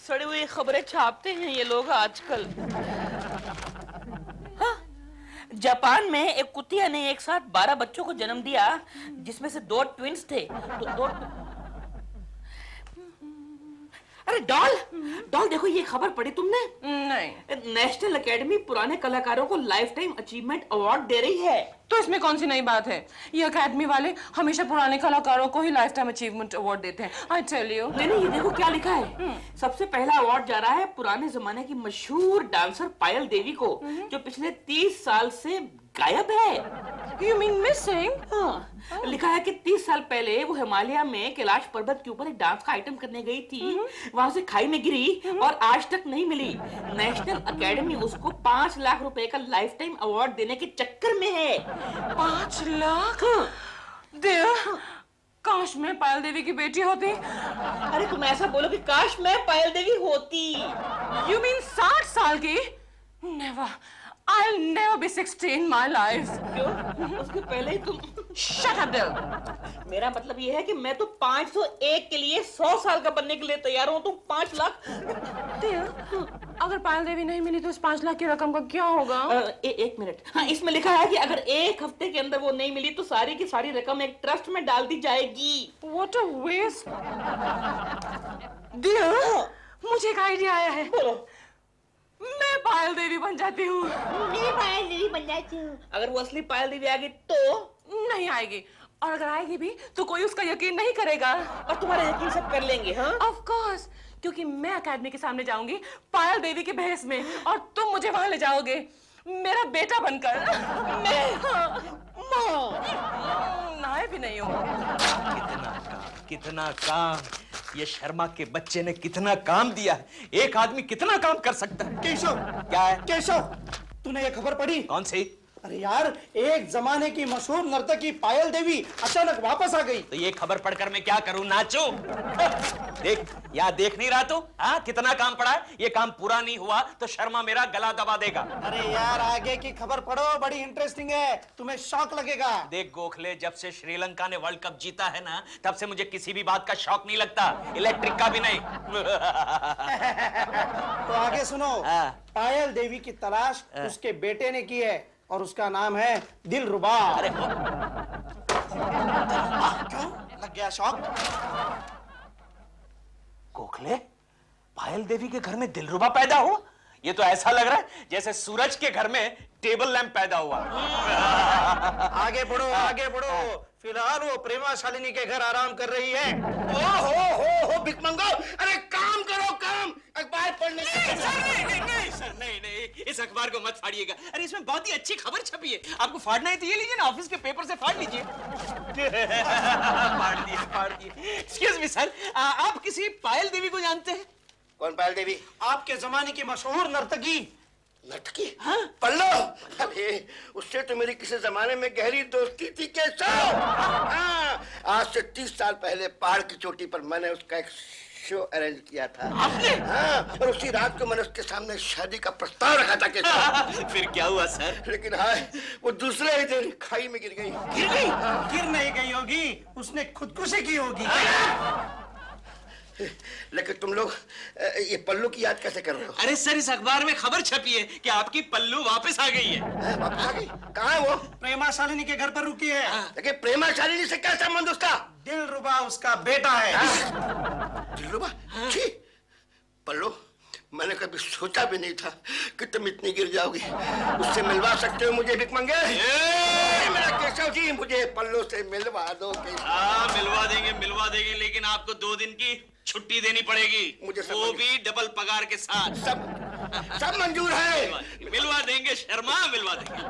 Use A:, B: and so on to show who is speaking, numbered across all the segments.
A: सड़ी हुई खबरें छापते हैं ये लोग आजकल। हाँ, जापान में एक कुतिया ने एक साथ 12 बच्चों को जन्म दिया, जिसमें से 2 ट्विंस थे। तो 2 अरे डॉल डॉल देखो, ये खबर पढ़ी तुमने?
B: नहीं।
A: नेशनल एकेडमी पुराने कलाकारों को लाइफ टाइम अचीवमेंट अवार्ड दे रही है।
B: तो इसमें कौन सी नई बात है? ये एकेडमी वाले हमेशा पुराने कलाकारों को ही लाइफ टाइम अचीवमेंट अवार्ड देते हैं। I tell you.
A: नहीं, ये देखो क्या लिखा है। सबसे पहला अवार्ड जा रहा है पुराने जमाने की मशहूर डांसर पायल देवी को, जो पिछले 30 साल से गायब है।
B: You mean missing?
A: हाँ, लिखा है कि 30 साल पहले वो हिमालय में कैलाश पर्वत के ऊपर एक डांस का आइटम करने गई थी, वहां से खाई में गिरी और आज तक नहीं मिली। नेशनल एकेडमी उसको 5 लाख रुपए का लाइफ टाइम अवार्ड देने के चक्कर में है।
B: 5 लाख? देव, काश मैं पायल देवी की बेटी होती।
A: अरे तुम ऐसा बोलो कि काश मैं पायल देवी होती।
B: You mean 60 साल की? Never. I'll never be 60 in my life.
A: क्यों? उसके पहले ही तुम।
B: Shut up, Dill.
A: मेरा मतलब ये है कि मैं तो 501 के लिए 100 साल का बनने के लिए तैयार हूँ, तुम 5 लाख।
B: Dill, अगर पायल देवी नहीं मिली तो इस 5 लाख की रकम का क्या होगा?
A: एक मिनट। हाँ, इसमें लिखा है कि अगर 1 हफ्ते के अंदर वो नहीं मिली तो सारी की सारी रकम एक ट्रस्ट में डाल दी जाएगी।
B: What a waste. Dill, मुझे एक आइडिया आया है।
A: बोलो।
B: मैं पायल देवी बन जाती हूँ।
A: मैं पायल देवी बन जाती हूँ। अगर वो असली पायल देवी आ गई तो?
B: नहीं आएगी, और अगर आएगी भी तो कोई उसका यकीन नहीं करेगा।
A: और तुम्हारा यकीन सब कर लेंगे? हाँ,
B: ऑफ कोर्स, क्योंकि मैं एकेडमी के सामने जाऊंगी पायल देवी के भेष में, और तुम मुझे वहां ले जाओगे मेरा बेटा बनकर। मैं नहाए भी नहीं हूँ।
C: कितना काम ये शर्मा के बच्चे ने कितना काम दिया है। एक आदमी कितना काम कर सकता है।
D: केशव,
C: क्या है?
D: केशव, तूने ये खबर पढ़ी?
C: कौन सी?
D: अरे यार, एक जमाने की मशहूर नर्तकी पायल देवी अचानक वापस आ गई।
C: तो ये खबर पढ़कर मैं क्या करूं? नाचूं? देख, यहाँ देख नहीं रहा तू? हाँ, कितना काम पड़ा है। ये काम पूरा नहीं हुआ तो शर्मा मेरा गला दबा देगा।
D: अरे यार, आगे की खबर पढ़ो, बड़ी इंटरेस्टिंग है, तुम्हें शौक लगेगा।
C: देख गोखले, जब से श्रीलंका ने वर्ल्ड कप जीता है ना, तब से मुझे किसी भी बात का शौक नहीं लगता, इलेक्ट्रिक का भी नहीं।
D: तो आगे सुनो। पायल देवी की तलाश उसके बेटे ने की है और उसका नाम है दिलरुबा।
C: अरे
D: क्यों लग गया शौक?
C: गोखले, पायल देवी के घर में दिलरुबा पैदा हुआ? ये तो ऐसा लग रहा है जैसे सूरज के घर में टेबल लैंप पैदा हुआ।
D: आगे बढ़ो, आगे बढ़ो। फिलहाल वो प्रेमा शालिनी के घर आराम कर रही है। हो भिकमंगो, अरे काम करो, काम। अखबार पढ़ने
C: नहीं, इस अखबार को मत फाड़िएगा। अरे इसमें बहुत ही अच्छी खबर छपी है। आपको फाड़ना है तो ये लीजिए ना, ऑफिस के पेपर से फाड़ लीजिए। फाड़ दिए। एक्सक्यूज मी सर, आप किसी पायल देवी को जानते हैं?
D: कौन पायल देवी? आपके जमाने की मशहूर नर्तकी।
E: नर्तकी? हाँ? पल्लो? अरे उससे तो मेरी किसी जमाने में गहरी दोस्ती थी। केशव, हाँ, आज से 30 साल पहले पहाड़ की चोटी पर मैंने उसका एक शो अरेंज किया था।
C: आपने?
E: हाँ, और उसी रात को मैंने उसके सामने शादी का प्रस्ताव रखा था। केशव,
C: फिर क्या हुआ सर?
E: लेकिन हाय, वो दूसरे ही दिन खाई में गिर गई।
D: गिर गई? गिर नहीं गई होगी, उसने खुदकुशी की होगी।
E: लेकिन तुम लोग ये पल्लू की याद कैसे कर रहे हो?
C: अरे सर, इस अखबार में खबर छपी है कि आपकी पल्लू वापस आ गई है।
E: वापस आ गई? कहाँ है वो?
D: प्रेमा शालिनी के घर पर रुकी है।
E: लेकिन प्रेमा शालिनी से क्या संबंध उसका?
D: दिलरुबा उसका बेटा है।
E: दिलरुबा? छी, पल्लू, मैंने कभी सोचा भी नहीं था कि तुम इतनी गिर जाओगी। उससे मिलवा सकते हो मुझे भिकमंगे? मेरा केशव जी, मुझे पल्लू से मिलवा दो।
C: हाँ, मिलवा देंगे, लेकिन आपको 2 दिन की छुट्टी देनी पड़ेगी,
E: मुझे
C: वो भी डबल पगार के साथ।
E: सब मंजूर है।
C: मिलवा देंगे शर्मा, मिलवा देंगे।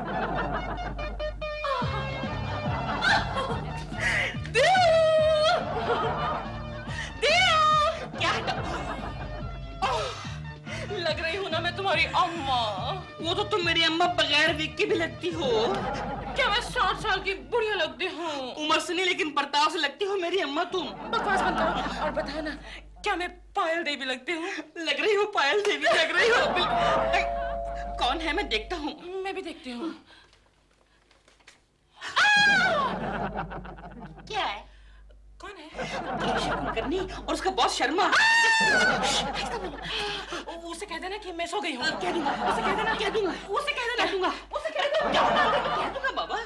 B: लग रही हूँ ना मैं तुम्हारी अम्मा।
A: वो तो तुम मेरी अम्मा बगैर विग की भी लगती हो।
B: क्या मैं 60 साल की बुढ़िया लगती हूँ?
A: उम्र से नहीं, लेकिन बर्ताव से लगती हो मेरी अम्मा तुम।
B: बकवास बंद करो और बताओ ना, क्या मैं पायल देवी लगती हूँ?
A: लग रही हो पायल देवी, लग रही हो। कौन है? मैं देखता हूँ।
B: मैं भी देखती हूँ।
A: क्या है?
B: कौन है?
A: केशव कुलकर्णी और उसका बॉस शर्मा।
B: उसे कह देना कि मैं सो गई हूँ।
A: कह दूंगा,
B: उसे कह देना,
A: कह दूंगा,
B: उसे कह देना,
A: कह दूंगा,
B: उसे कह देना।
A: कह दूंगा बाबा।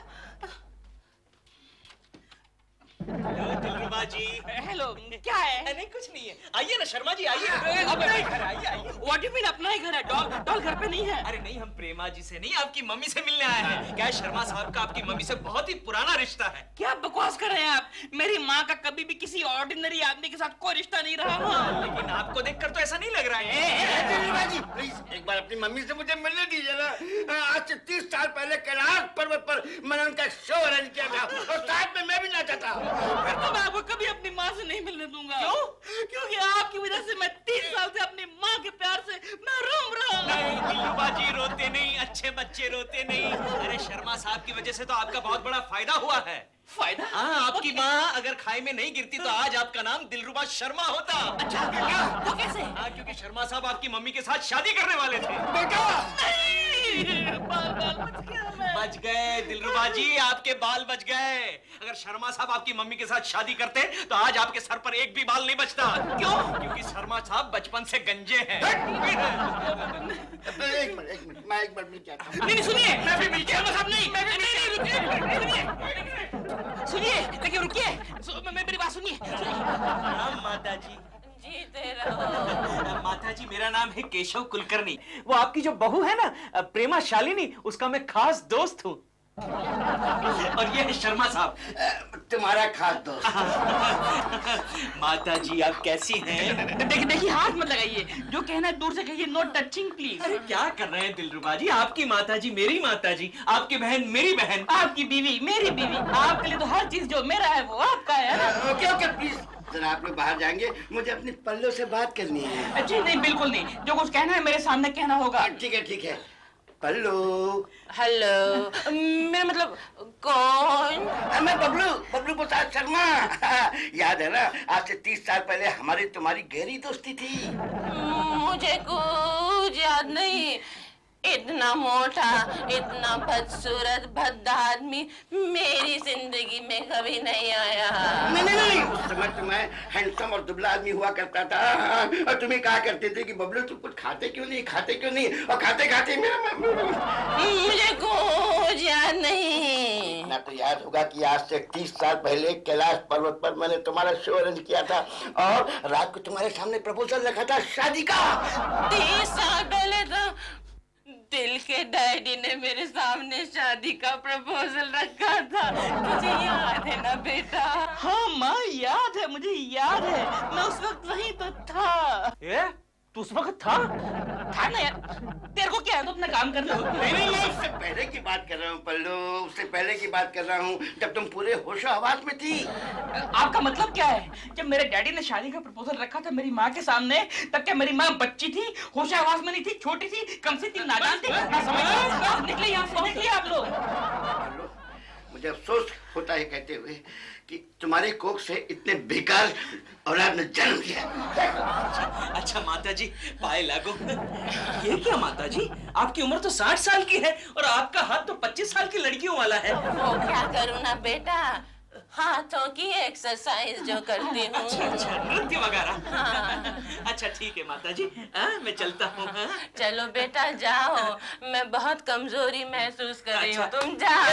C: दिलरुबा जी।
A: हेलो, क्या है?
C: नहीं कुछ नहीं है, आइए ना शर्मा जी, आइए।
A: अपना ही घर है, आइए। What do you mean अपना ही घर है? डॉल घर पे नहीं है।
C: अरे नहीं, हम प्रेमा जी से नहीं, आपकी मम्मी से मिलने आए हैं। क्या है, शर्मा साहब का आपकी मम्मी से बहुत ही पुराना रिश्ता है।
A: क्या बकवास कर रहे हैं आप? मेरी माँ का कभी भी किसी ऑर्डिनरी आदमी के साथ कोई रिश्ता नहीं रहा।
C: लेकिन आपको देखकर तो ऐसा नहीं लग रहा है।
E: दिलरुबा प्लीज एक बार अपनी मम्मी से मुझे मिलने दीजिए ना। आज से 30 साल पहले कैलाश पर्वत पर मैंने उनका एक शो अरेंज किया था और साथ में मैं भी नाचा था।
A: फिर तो मैं आपको कभी अपनी माँ से नहीं मिलने दूंगा। क्यों? क्योंकि आपकी वजह से मैं 30 साल से अपनी माँ के प्यार से महरूम रहा।
C: नहीं दिलरुबा जी, रोते नहीं, अच्छे बच्चे रोते नहीं। अरे शर्मा साहब की वजह से तो आपका बहुत बड़ा फायदा हुआ है।
A: फायदा?
C: हाँ, आपकी माँ अगर खाई में नहीं गिरती तो आज आपका नाम दिलरुबा शर्मा होता।
A: अच्छा, क्या? वो कैसे?
C: हाँ, क्योंकि शर्मा साहब आपकी मम्मी के साथ शादी करने वाले थे।
E: बेटा
A: बाल बच गया मैं।
C: बच गए दिलरुबा जी, आपके बाल बच गए। अगर शर्मा साहब आपकी मम्मी के साथ शादी करते तो आज आपके सर पर एक भी बाल नहीं बचता। क्यों? क्योंकि शर्मा साहब बचपन से गंजे हैं।
E: एक मिनट मैं एक बार मिल के आता हूँ।
A: नहीं सुनिए, मैं भी मिलके शर्मा साहब नहीं, सुनिए, लेकिन रुकिए, मेरी बात सुनिए।
C: प्रणाम माता जी।
B: जीते रहो।
C: माता जी, मेरा नाम है केशव कुलकर्णी। वो आपकी जो बहू है ना प्रेमा शालिनी, उसका मैं खास दोस्त हूँ। और ये है शर्मा साहब,
E: तुम्हारा खास दोस्त।
C: माता जी आप कैसी हैं?
A: देखिए हाथ मत लगाइए, जो कहना है दूर से कहिए, नो टचिंग प्लीज।
C: अरे क्या कर रहे हैं दिलरुबा जी? आपकी माता जी मेरी माता जी, आपकी बहन मेरी बहन,
A: आपकी बीवी मेरी बीवी, आपके लिए तो हर चीज जो मेरा है वो आपका है।
E: ओके ओके प्लीज जरा आप लोग बाहर जाएंगे, मुझे अपनी पल्लो से बात करनी है।
A: जी नहीं, बिल्कुल नहीं, जो कुछ कहना है मेरे सामने कहना होगा।
E: ठीक है पल्लो।
B: हेलो, मेरा मतलब कौन?
E: मैं बबलू प्रसाद शर्मा। याद है ना, आज से 30 साल पहले हमारी तुम्हारी गहरी दोस्ती थी।
B: मुझे कुछ याद नहीं। इतना मोटा, इतना बदसूरत, भद्दा आदमी मेरी जिंदगी में कभी नहीं आया।
E: नहीं उस समय तो मैं हैंडसम और दुबला आदमी हुआ करता था और तुम्हें कहा करते थे कि बबलू तुम कुछ खाते क्यों नहीं, और खाते खाते मेरा
B: मुझे कुछ याद नहीं।
E: इतना तो याद होगा कि आज से 30 साल पहले कैलाश पर्वत पर मैंने तुम्हारा शो अरेंज किया था और रात को तुम्हारे सामने प्रपोजल रखा था शादी का।
B: 30 साल पहले तो दिल के डैडी ने मेरे सामने शादी का प्रपोजल रखा था। तुझे याद है ना बेटा?
A: हाँ माँ, याद है, मुझे याद है, मैं उस वक्त वहीं तो था।
C: तू उस वक्त था
A: ना यार, तेरे को क्या है, तो अपना काम कर लो।
E: नहीं उससे पहले की बात कर रहा हूँ पल्लू, उससे पहले की बात कर रहा हूँ जब तुम पूरे होशो हवास में थी।
A: आपका मतलब क्या है? जब मेरे डैडी ने शादी का प्रपोजल रखा था मेरी माँ के सामने, तब क्या मेरी माँ बच्ची थी, होशो हवास में नहीं थी, छोटी थी, कम से कम नादान थी? ना समझ निकले यहाँ से, निकलिए आप लोग।
E: मुझे अफसोस होता है कहते हुए कि तुम्हारे कोख से इतने बेकार औलाद ने जन्म लिया।
C: अच्छा माता जी, पाए लागो। ये क्या माता जी, आपकी उम्र तो 60 साल की है और आपका हाथ तो 25 साल की लड़कियों वाला है।
B: वो क्या करूँ ना बेटा, हाथों की एक्सरसाइज जो करती हूँ।
C: अच्छा, नृत्य वगैरह। हाँ। अच्छा ठीक है माता जी, मैं चलता हूँ।
B: चलो बेटा जाओ, मैं बहुत कमजोरी महसूस कर रही हूँ, तुम जाओ।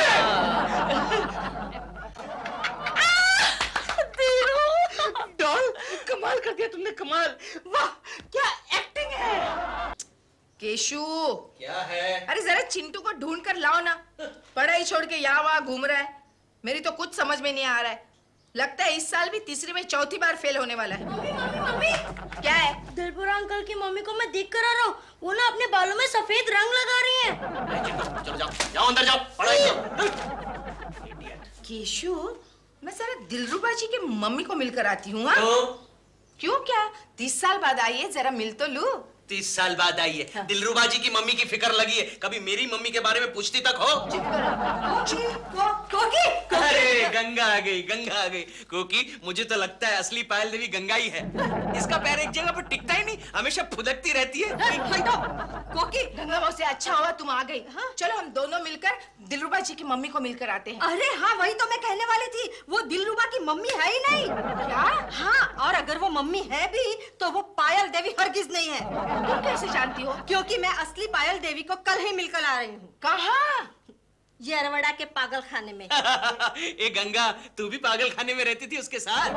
A: डॉल, कमाल कर दिया तुमने, कमाल, वाह क्या एक्टिंग है।
F: केशु,
C: क्या है?
F: अरे जरा चिंटू को ढूंढ कर लाओ ना, पढ़ाई छोड़ के यहाँ वहाँ घूम रहा है। मेरी तो कुछ समझ में नहीं आ रहा है, लगता है इस साल भी तीसरी में चौथी बार फेल होने वाला है।
G: मम्मी,
F: क्या है?
G: दलपुरा अंकल की मम्मी को मैं देख कर आ रहा हूँ, वो ना अपने बालों में सफेद रंग लगा रही हैं।
C: चलो जाओ अंदर जाओ, पढ़ाई करो।
F: केशु, मैं जरा दिलरुबा जी की मम्मी को मिलकर आती हूँ। क्यों, क्या 30 साल बाद आई है, जरा मिल तो लूं।
C: 30 साल बाद आई है। हाँ। दिलरुबा जी की मम्मी की फिक्र लगी है, कभी मेरी मम्मी के बारे में पूछती तक हो?
F: चुप करो।
C: अरे गंगा आ गई, गंगा आ गई। क्योंकि मुझे तो लगता है असली पायल देवी गंगा ही है। इसका पैर एक जगह पर टिकता ही नहीं, हमेशा फुदकती रहती है।
F: हटो कोकी, गंगा मौसी अच्छा हुआ तुम आ गई। चलो हम दोनों मिलकर दिलरुबा जी की मम्मी को मिलकर आते हैं।
G: अरे हाँ, वही तो मैं कहने वाली थी, वो दिलरुबा की मम्मी है ही नहीं।
F: क्या?
G: हाँ, और अगर वो मम्मी है भी तो वो पायल देवी हरगिज नहीं है।
F: तुम कैसे जानती हो?
G: क्योंकि मैं असली पायल देवी को कल ही मिलकर आ रही हूँ।
F: कहाँ?
G: ये अरवड़ा के पागल खाने में।
C: ए गंगा, तू भी पागल खाने में रहती थी उसके साथ?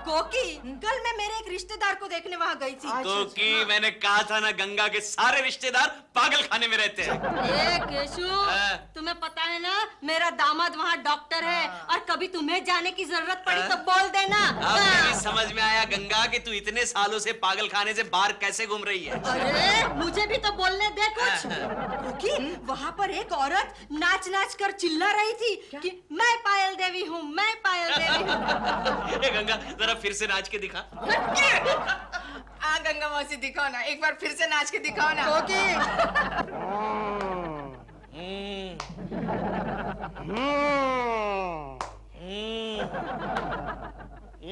G: कोकी, कल मैं मेरे एक रिश्तेदार को देखने वहाँ गई थी।
C: क्योंकि मैंने कहा था ना, गंगा के सारे रिश्तेदार पागल खाने में रहते हैं।
G: ए केशु, तुम्हें पता है ना, मेरा दामाद वहाँ डॉक्टर है, और कभी तुम्हें जाने की जरूरत पड़ी तो बोल देना।
C: अब मेरी समझ में आया गंगा कि तू इतने सालों से पागल खाने से बाहर कैसे घूम रही है।
G: अरे मुझे भी तो बोलने दे कुछ। क्योंकि वहाँ पर एक औरत नाच नाच कर चिल्ला रही थी कि मैं पायल देवी हूँ, मैं पायल देवी हूँ।
C: ए गंगा, जरा फिर से नाच के दिखा।
F: गंगा मौसी दिखाओ ना, एक बार फिर से नाच के दिखाओ ना।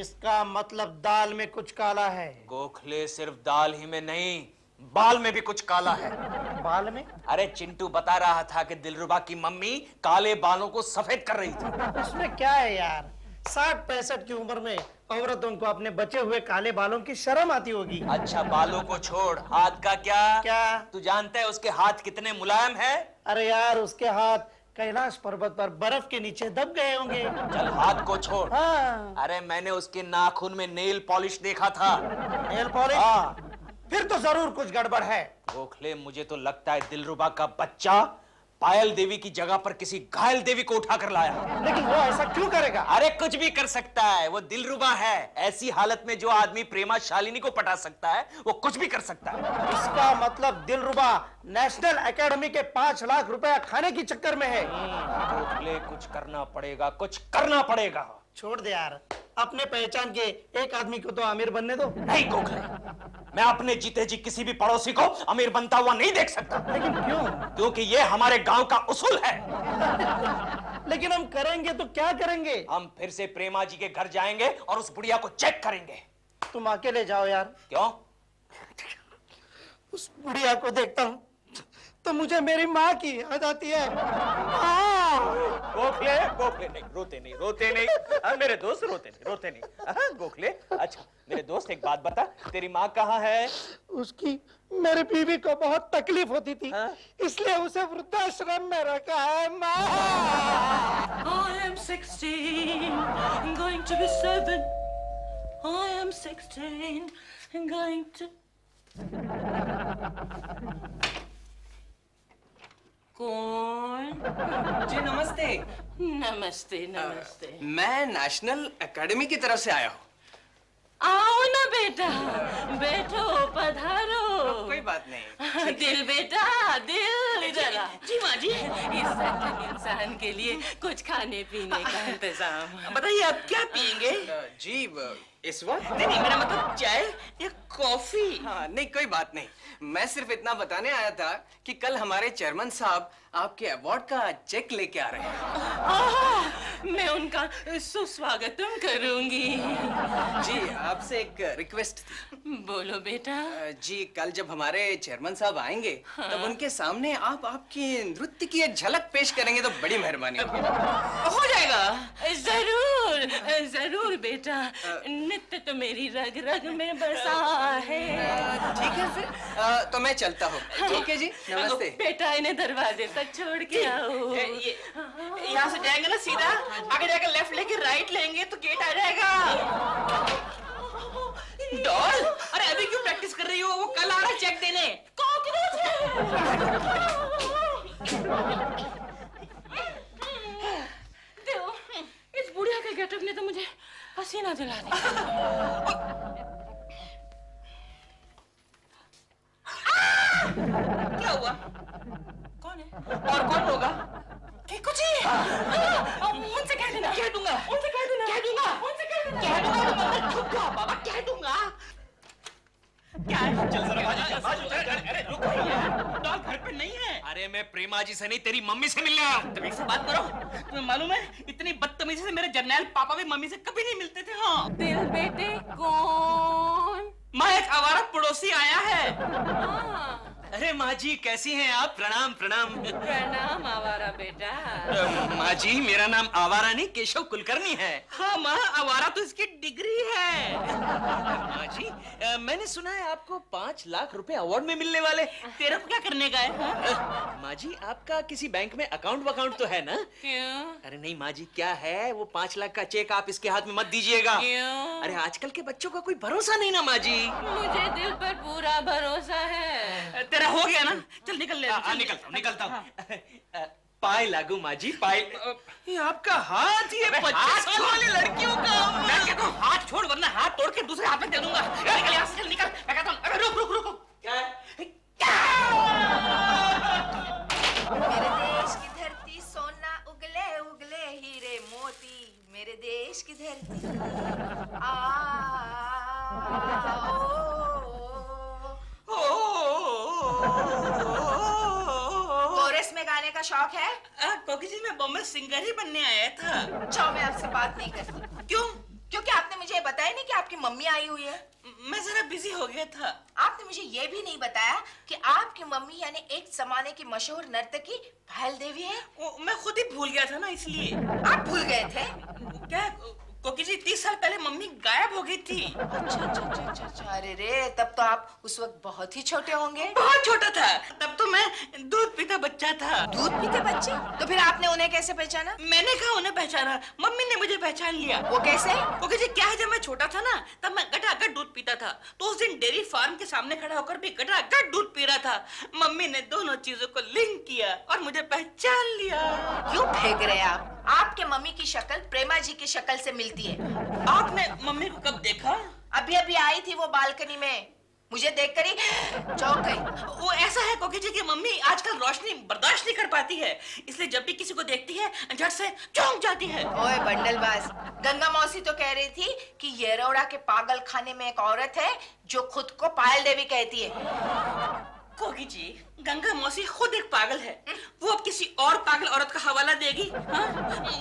D: इसका मतलब दाल में कुछ काला है।
C: गोखले, सिर्फ दाल ही में नहीं, बाल में भी कुछ काला है।
D: बाल में?
C: अरे चिंटू बता रहा था कि दिलरुबा की मम्मी काले बालों को सफेद कर रही थी।
D: उसमें क्या है यार, 60-65 की उम्र में औरतों को अपने बचे हुए काले बालों की शर्म आती होगी।
C: अच्छा बालों को छोड़, हाथ का क्या?
D: क्या?
C: तू जानता है उसके हाथ कितने मुलायम है?
D: अरे यार, उसके हाथ कैलाश पर्वत पर बर्फ के नीचे दब गए होंगे।
C: चल हाथ को छोड़।
D: हाँ।
C: अरे मैंने उसके नाखून में नेल पॉलिश देखा था।
D: Nail polish?
C: हाँ।
D: फिर तो जरूर कुछ गड़बड़ है।
C: गोखले, मुझे तो लगता है दिलरुबा का बच्चा पायल देवी की जगह पर किसी घायल देवी को उठा कर लाया।
D: लेकिन वो ऐसा क्यों करेगा?
C: अरे कुछ भी कर सकता है, वो दिलरुबा है। ऐसी हालत में जो आदमी प्रेमा शालिनी को पटा सकता है, वो कुछ भी कर सकता है।
D: इसका मतलब दिलरुबा नेशनल एकेडमी के 5 लाख रुपया खाने की चक्कर में है।
C: गोखले, कुछ करना पड़ेगा, कुछ करना पड़ेगा।
D: छोड़ दे यार, अपने पहचान के एक आदमी को तो अमीर बनने दो।
C: नहीं गोखले, मैं अपने जीते जी किसी भी पड़ोसी को अमीर बनता हुआ नहीं देख सकता।
D: लेकिन क्यों?
C: क्योंकि ये हमारे गांव का उसूल है।
D: लेकिन हम करेंगे तो क्या करेंगे?
C: हम फिर से प्रेमा जी के घर जाएंगे और उस बुढ़िया को चेक करेंगे।
D: तुम अकेले जाओ यार।
C: क्यों?
D: उस बुढ़िया को देखता हूँ तो मुझे मेरी माँ की याद आती है।
C: गोखले, गोखले नहीं, रोते नहीं, रोते नहीं। मेरे दोस्त रोते नहीं, रोते नहीं। गोखले, अच्छा मेरे दोस्त एक बात बता, तेरी माँ कहाँ है?
D: उसकी मेरी बीवी को बहुत तकलीफ होती थी, इसलिए उसे वृद्धाश्रम में रखा है। माँ।
A: I am 16, I'm going to be 7. I am 16, I'm going to... कौन?
H: जी नमस्ते।
B: नमस्ते नमस्ते।
H: मैं नेशनल एकेडमी की तरफ से आया हूँ।
B: आओ ना बेटा, बैठो, पधारो।
H: कोई बात नहीं।
B: दिल बेटा, दिल इधर आ।
A: जी माँ जी।
B: इस सज्जन इंसान के लिए कुछ खाने पीने का इंतजाम।
A: बताइए आप क्या पियेंगे?
H: जी इस वक्त?
A: नहीं नहीं, मेरा मतलब चाय या कॉफी?
H: हाँ नहीं, कोई बात नहीं। मैं सिर्फ इतना बताने आया था कि कल हमारे चेयरमैन साहब आपके अवार्ड का चेक लेके आ रहे हैं।
B: मैं उनका सुस्वागतम करूंगी।
H: जी आपसे एक रिक्वेस्ट थी।
B: बोलो बेटा।
H: जी कल जब हमारे चेयरमैन साहब आएंगे तब उनके सामने आप आपकी नृत्य की एक झलक पेश करेंगे तो बड़ी मेहरबानी होगी।
A: हो जाएगा।
B: जरूर जरूर बेटा, नृत्य तो मेरी रग रग में बसा है।
H: ठीक है फिर तो मैं चलता हूँ। ठीक है जी, नमस्ते।
B: बेटा इन्हें दरवाजे तक छोड़ के आओ।
A: यहाँ से जाएंगे ना सीधा, आगे जाकर लेफ्ट लेके राइट लेंगे तो गेट आ जाएगा। डॉल, अरे अभी क्यों प्रैक्टिस कर रही हो? वो कल आ रहा है चेक देने।
B: इस बुढ़िया के गेटअप ने तो मुझे पसीना दिला दिया।
A: क्या हुआ?
B: कौन है?
A: और कौन होगा?
B: कुछ ही। उनसे कह देना।
A: कह दूंगा।
B: उनसे कह देना।
A: कह दूंगा।
B: उनसे कह देना।
A: कह दूंगा तो मतलब चुप जाओ बाबा, कह दूंगा। क्या है?
C: चल जरा बाजू चल।
A: अरे रुको यार, डॉल घर पे नहीं है।
C: अरे मैं प्रेमा जी से नहीं, तेरी मम्मी से मिलने आया हूँ।
A: तमीज से बात करो। तुम्हें मालूम है इतनी बदतमीजी से मेरे मेरे जर्नैल पापा भी मम्मी से कभी नहीं मिलते थे। हाँ
B: दिल बेटे कौन?
A: माँ, एक आवारा पड़ोसी आया है।
C: अरे माँ जी कैसी हैं आप? प्रणाम प्रणाम।
B: प्रणाम आवारा बेटा।
C: माँ जी मेरा नाम आवारा नहीं केशव कुलकर्णी है।
A: हाँ माँ, आवारा तो इसकी डिग्री है।
C: माँ जी मैंने सुना है आपको 5 लाख रुपए अवार्ड में मिलने वाले।
A: तेरे को क्या करने का है? हाँ?
C: माँ जी आपका किसी बैंक में अकाउंट वकाउंट तो है ना?
B: क्यों?
C: अरे नहीं माँ जी, क्या है वो 5 लाख का चेक आप इसके हाथ में मत दीजिएगा।
B: क्यों?
C: अरे आजकल के बच्चों का कोई भरोसा नहीं ना माँ जी।
B: मुझे दिल पर पूरा भरोसा है।
A: तेरा हो गया ना? चल निकल ले।
C: निकलता हूँ। पाए लागू माँ जी, पाए। ये आपका हाथ, ये 25 साल वाली लड़कियों का।
A: मैं कहता हूँ हाथ छोड़, वरना हाथ तोड़ के दूसरे हाथ में दे दूंगा। निकल यहाँ से, चल निकल। मैं कहता हूँ अरे रुक रुक रुक।
C: क्या है?
F: मेरे देश की धरती सोना उगले उगले हीरे मोती, मेरे देश की धरती कोरस में गाने का शौक है?
A: कोकी जी, मैं बॉम्बे सिंगर ही बनने आया था।
F: जाओ, मैं आपसे बात नहीं करती।
A: क्यों?
F: क्योंकि आपने मुझे बताया नहीं कि आपकी मम्मी आई हुई है।
A: मैं जरा बिजी हो गया था।
F: आपने मुझे ये भी नहीं बताया कि आपकी मम्मी यानी एक जमाने की मशहूर नर्तकी पायल देवी है।
A: मैं खुद ही भूल गया था ना, इसलिए।
F: आप भूल गए थे?
A: क्या कोकी जी, 30 साल पहले मम्मी गायब हो गई थी।
F: अच्छा। अरे रे, तब तो आप उस वक्त बहुत ही छोटे होंगे।
A: बहुत छोटा था। तब तो मैं दूध पीता बच्चा था।
F: दूध पीते बच्चे? तो फिर आपने उन्हें कैसे पहचाना?
A: मैंने कहा उन्हें पहचाना, मम्मी ने मुझे पहचान लिया।
F: वो कैसे?
A: कोकी जी, क्या है, जब मैं छोटा था ना, तब मैं गटागट दूध पीता था। तो उस दिन डेयरी फार्म के सामने खड़ा होकर भी गटागट दूध पी रहा था। मम्मी ने दोनों चीजों को लिंक किया और मुझे पहचान लिया।
F: क्यों फेंक रहे आप? आपके मम्मी की शक्ल प्रेमा जी की शक्ल से मिलती है।
A: आपने मम्मी को कब देखा?
F: अभी अभी आई थी वो बालकनी में, मुझे देखकर ही चौंक गई।
A: वो ऐसा है कोकी जी कि मम्मी आजकल रोशनी बर्दाश्त नहीं कर पाती है, इसलिए जब भी किसी को देखती है झट से चौंक जाती है।
F: ओए बंडलबाज, गंगा मौसी तो कह रही थी कि येरौड़ा के पागल खाने में एक औरत है जो खुद को पायल देवी कहती है।
A: कोकी जी, गंगा मौसी खुद एक पागल है। वो अब किसी और पागल औरत का हवाला देगी? हाँ?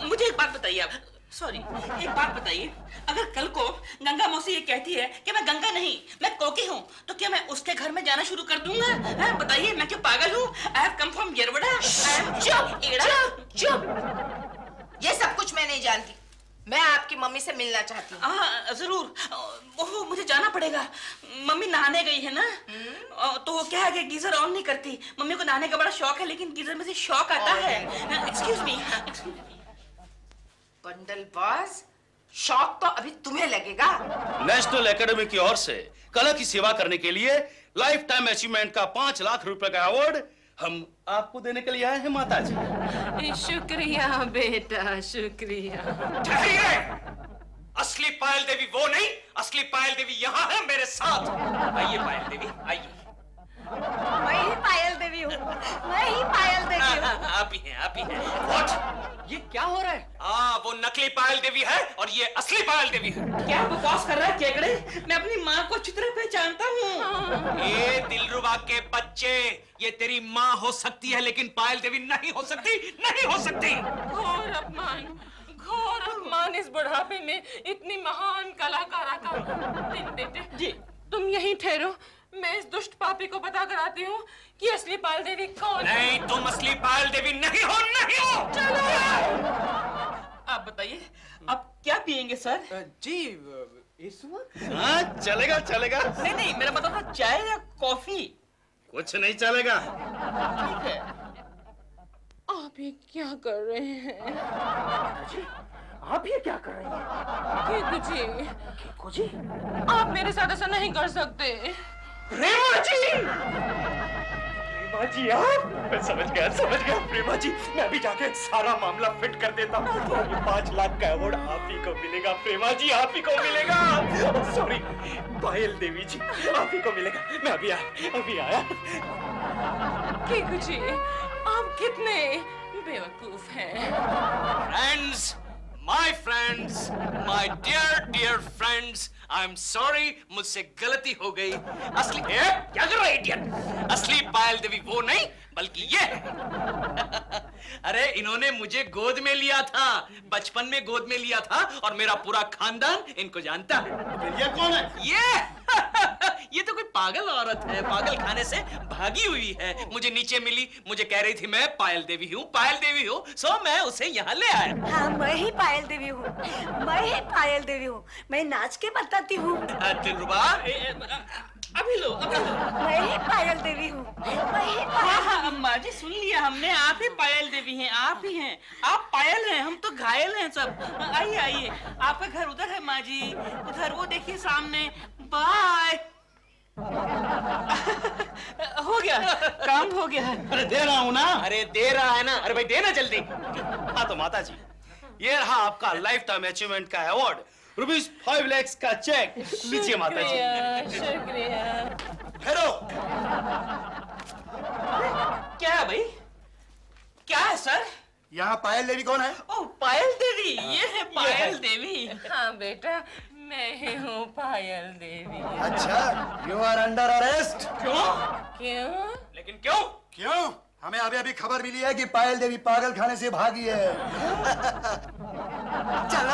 A: मुझे एक बात बताइए आप। सॉरी, एक बात बताइए, अगर कल को गंगा मौसी ये कहती है कि मैं गंगा नहीं, मैं कोकी हूँ, तो क्या मैं उसके घर में जाना शुरू कर दूंगा? हाँ, बताइए, मैं क्या पागल हूँ? I have come from Yerwada.
F: चुप। ये सब कुछ मैं नहीं जानती। मैं आपकी मम्मी से मिलना चाहती हूँ।
A: हाँ जरूर। ओह, मुझे जाना पड़ेगा। मम्मी नहाने गई है ना, तो वो क्या है कि गीजर ऑन नहीं करती। मम्मी को नहाने का बड़ा शौक है, लेकिन गीजर में से शौक आता है। Excuse me.
F: बंडलबाज, शौक तो अभी तुम्हें लगेगा।
I: नेशनल एकेडमी की ओर से कला की सेवा करने के लिए लाइफ टाइम अचीवमेंट का 5 लाख रुपए का अवार्ड हम आपको देने के लिए आए हैं माता जी।
B: शुक्रिया बेटा, शुक्रिया।
C: ठहरिए! असली पायल देवी वो नहीं, असली पायल देवी यहाँ है मेरे साथ। आइए पायल देवी, आइए।
G: मैं ही पायल देवी हूँ। मैं ही पायल देवी हूँ।
C: आप ही हैं, आप ही हैं। What?
H: ये क्या हो रहा है?
C: वो नकली पायल देवी है और ये असली पायल देवी है।
A: क्या बकवास कर रहा है केकड़े? मैं अपनी माँ को अच्छी तरह पहचानता हूँ।
C: ये दिलरुबा के बच्चे, ये तेरी माँ हो सकती है लेकिन पायल देवी नहीं हो सकती, नहीं हो सकती।
B: घोर अपमान, घोर अपमान इस बुढ़ापे में इतनी महान कलाकारा का। दिन बेटे
A: जी,
B: तुम यहीं ठहरो, मैं इस दुष्ट पापी को पता कराती हूँ कि असली पायल देवी कौन है।
C: नहीं, तुम असली पायल देवी नहीं हो, नहीं हो।
B: चलो।
A: आप बताइए, आप क्या पियेंगे सर?
H: जी इस वक्त
I: हाँ चलेगा चलेगा।
A: नहीं नहीं, मेरा मतलब था चाय या कॉफी?
I: कुछ नहीं चलेगा।
A: ठीक है।
B: आप ये क्या कर रहे हैं?
A: आप ये क्या कर रहे हैं?
B: केकू जी, आप मेरे साथ ऐसा नहीं कर सकते।
C: प्रेमा जी! प्रेमा जी आप? मैं समझ गया प्रेमा जी। मैं अभी जाके सारा मामला फिट कर देता हूँ। ये 5 लाख का अवार्ड आप ही को मिलेगा प्रेमा जी, आप ही को मिलेगा। सॉरी पायल देवी जी, आप ही को मिलेगा। मैं अभी आया।
B: केकू जी, आप कितने बेवकूफ हैं।
C: Friends, My
H: my friends, my dear friends, I am sorry, मुझसे गलती हो गई। असली क्या कर रहा है इडियट? असली पायल देवी वो नहीं बल्कि ये है। अरे इन्होंने मुझे गोद में लिया था, बचपन में गोद में लिया था, और मेरा पूरा खानदान इनको जानता है।
E: ये कौन है?
H: ये तो कोई पागल औरत है, पागल खाने से भागी हुई है। मुझे नीचे मिली, मुझे कह रही थी मैं पायल देवी हूँ, पायल देवी हूँ, सो मैं उसे यहाँ ले आया।
G: हाँ, मैं ही पायल देवी हूँ, मैं ही पायल देवी हूँ, मैं नाच के बताती हूँ।
H: दिलरुबा,
A: अभी लो।
G: मैं ही पायल देवी हूँ, मैं ही
A: हाँ हाँ अम्मा जी, सुन लिया हमने, आप ही पायल देवी हैं, आप ही हैं, आप पायल हैं, हम तो घायल हैं सब। आइए आइए, आपका घर उधर है माँ जी, उधर वो देखिए सामने। बाय। हो गया, काम हो गया है।
I: अरे दे रहा हूँ ना।
H: अरे दे रहा है ना, अरे भाई देना जल्दी।
I: हाँ तो माता जी, ये रहा आपका लाइफ टाइम अचीवमेंट का अवार्ड, ₹5 लाख का चेक। लीजिए माता जी।
B: शुक्रिया।
E: हेलो,
A: क्या है भाई? क्या है सर?
E: यहाँ पायल देवी कौन है?
A: ओह पायल देवी, ये है पायल देवी।
B: हाँ बेटा, मैं ही हूँ पायल देवी।
E: अच्छा, यू आर अंडर अरेस्ट।
B: क्यों?
H: लेकिन क्यों?
E: क्यों? हमें अभी अभी खबर मिली है कि पायल देवी पागल खाने से भागी है।
G: चल